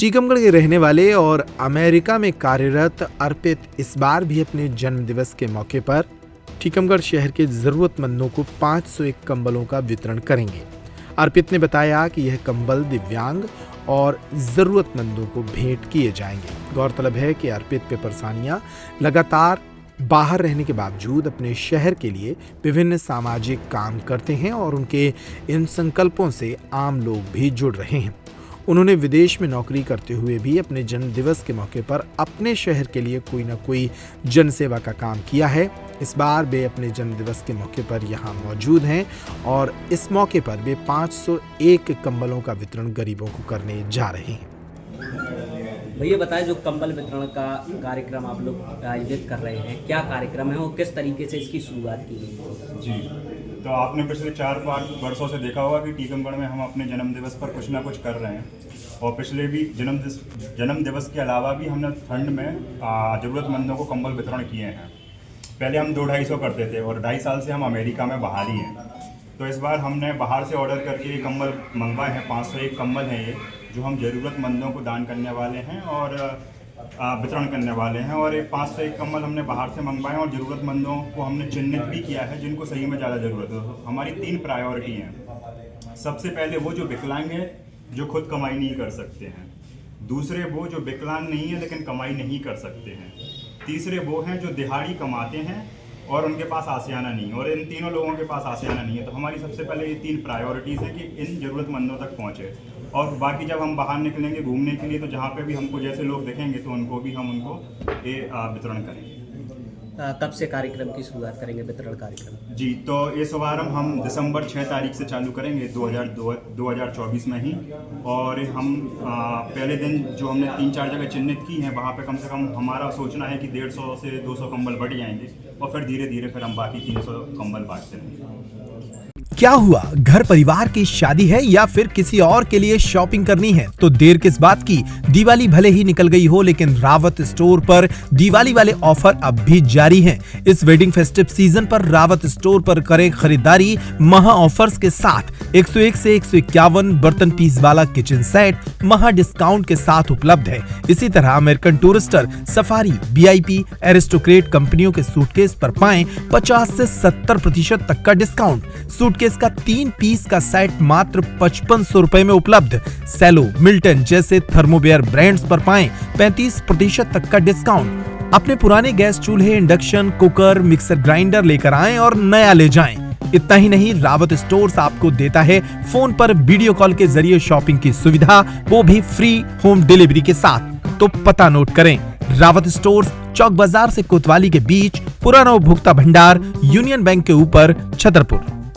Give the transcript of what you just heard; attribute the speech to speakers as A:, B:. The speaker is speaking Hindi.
A: टीकमगढ़ के रहने वाले और अमेरिका में कार्यरत अर्पित इस बार भी अपने जन्मदिवस के मौके पर टीकमगढ़ शहर के जरूरतमंदों को 501 कंबलों का वितरण करेंगे। अर्पित ने बताया कि यह कंबल दिव्यांग और जरूरतमंदों को भेंट किए जाएंगे। गौरतलब है कि अर्पित पे परेशानियां लगातार बाहर रहने के बावजूद अपने शहर के लिए विभिन्न सामाजिक काम करते हैं और उनके इन संकल्पों से आम लोग भी जुड़ रहे हैं। उन्होंने विदेश में नौकरी करते हुए भी अपने जन्मदिवस के मौके पर अपने शहर के लिए कोई न कोई जनसेवा का काम किया है। इस बार वे अपने जन्मदिवस के मौके पर यहाँ मौजूद हैं और इस मौके पर वे 501 कंबलों का वितरण गरीबों को करने जा रहे हैं।
B: भैया बताएं, जो कंबल वितरण का कार्यक्रम आप लोग आयोजित कर रहे हैं, क्या कार्यक्रम है और किस तरीके से इसकी शुरुआत की गई?
C: जी, तो आपने पिछले 4-5 वर्षों से देखा होगा कि टीकमगढ़ में हम अपने जन्मदिवस पर कुछ ना कुछ कर रहे हैं और पिछले भी जन्मदिवस के अलावा भी हमने फंड में ज़रूरतमंदों को कंबल वितरण किए हैं। पहले हम 200-250 करते थे और 2.5 साल से हम अमेरिका में बाहर ही हैं। तो इस बार हमने बाहर से ऑर्डर करके ये कंबल मंगवाए हैं। 501 कंबल हैं ये, जो हम ज़रूरतमंदों को दान करने वाले हैं और वितरण करने वाले हैं। और एक 501 कंबल हमने बाहर से मंगवाए और ज़रूरतमंदों को हमने चिन्हित भी किया है जिनको सही में ज़्यादा ज़रूरत है। हमारी 3 प्रायोरिटी हैं। सबसे पहले वो जो विकलांग है, जो खुद कमाई नहीं कर सकते हैं। दूसरे वो जो विकलांग नहीं है लेकिन कमाई नहीं कर सकते हैं। तीसरे वो हैं जो दिहाड़ी कमाते हैं और उनके पास आशियाना नहीं है। और इन तीनों लोगों के पास आशियाना नहीं है। तो हमारी सबसे पहले ये 3 प्रायोरिटीज़ हैं कि इन ज़रूरतमंदों तक पहुँचे। और बाकी जब हम बाहर निकलेंगे घूमने के लिए तो जहाँ पे भी हमको जैसे लोग दिखेंगे तो उनको भी हम उनको ये वितरण करेंगे।
B: कब से कार्यक्रम की शुरुआत करेंगे, वितरण कार्यक्रम?
C: जी, तो ये शुभारंभ हम दिसंबर 6 तारीख से चालू करेंगे 2024 में ही। और हम पहले दिन जो हमने 3-4 जगह चिन्हित की हैं वहाँ पे कम से कम हमारा सोचना है कि 150 से 200 कंबल बढ़ जाएंगे और फिर धीरे धीरे फिर हम बाकी 300 कंबल बांटते रहेंगे।
A: क्या हुआ, घर परिवार की शादी है या फिर किसी और के लिए शॉपिंग करनी है तो देर किस बात की। दिवाली भले ही निकल गई हो लेकिन रावत स्टोर पर दिवाली वाले ऑफर अब भी जारी हैं। इस वेडिंग फेस्टिव सीजन पर रावत स्टोर पर करें खरीदारी महा ऑफर्स के साथ। 101 से 151 बर्तन पीस वाला किचन सेट महा डिस्काउंट के साथ उपलब्ध है। इसी तरह American Tourister, Safari, VIP, Aristocrat कंपनियों के सूटकेस पर पाएं 50 से 70% तक का डिस्काउंट। सूटकेस का 3 पीस का सेट मात्र 5500 रुपए में उपलब्ध। सेलो, मिल्टन जैसे थर्मोवेयर ब्रांड्स पर पाएं 35% तक का डिस्काउंट। अपने पुराने गैस चूल्हे, इंडक्शन कुकर, मिक्सर ग्राइंडर लेकर आएं और नया ले जाएं। इतना ही नहीं, रावत स्टोर्स आपको देता है फोन पर वीडियो कॉल के जरिए शॉपिंग की सुविधा, वो भी फ्री होम डिलीवरी के साथ। तो पता नोट करें, रावत स्टोर्स, चौक बाजार से कोतवाली के बीच, पुराना उपभोक्ता भंडार, यूनियन बैंक के ऊपर, छतरपुर।